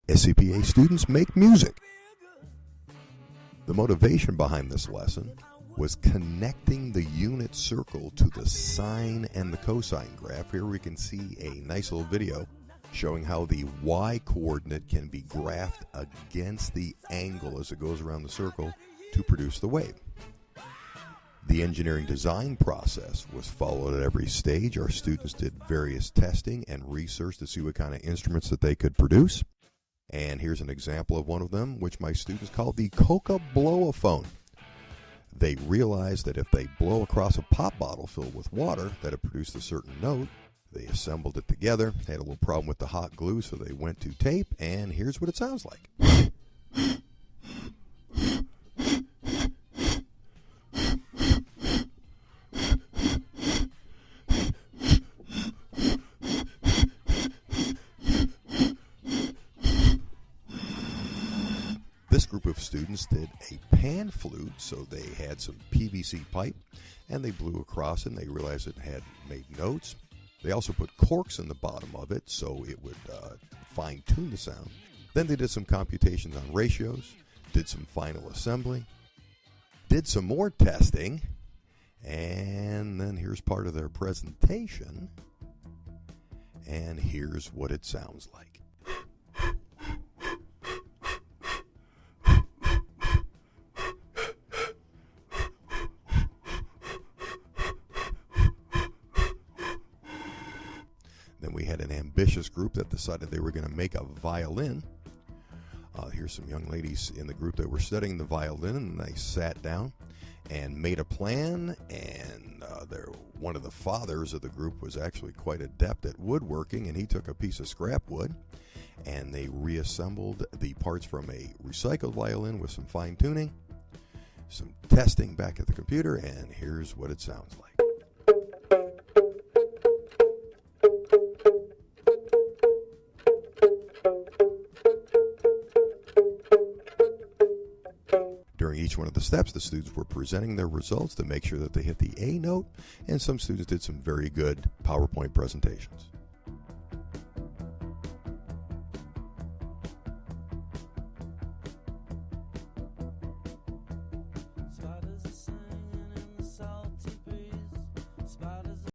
SCPA students make music. The motivation behind this lesson was connecting the unit circle to the sine and the cosine graph. Here we can see a nice little video showing how the y coordinate can be graphed against the angle as it goes around the circle to produce the wave. The engineering design process was followed at every stage. Our students did various testing and research to see what kind of instruments that they could produce. And here's an example of one of them, which my students called the Coca Blow-A-Phone. They realized that if they blow across a pop bottle filled with water, that it produced a certain note. They assembled it together, had a little problem with the hot glue, so they went to tape, and here's what it sounds like. This group of students did a pan flute, so they had some PVC pipe, and they blew across it, and they realized it had made notes. They also put corks in the bottom of it, so it would fine-tune the sound. Then they did some computations on ratios, did some final assembly, did some more testing, and then here's part of their presentation, and here's what it sounds like. Then we had an ambitious group that decided they were going to make a violin. Here's some young ladies in the group that were studying the violin, and they sat down and made a plan, and one of the fathers of the group was actually quite adept at woodworking, and he took a piece of scrap wood, and they reassembled the parts from a recycled violin with some fine-tuning, some testing back at the computer, and here's what it sounds like. During each one of the steps, the students were presenting their results to make sure that they hit the A note, and some students did some very good PowerPoint presentations.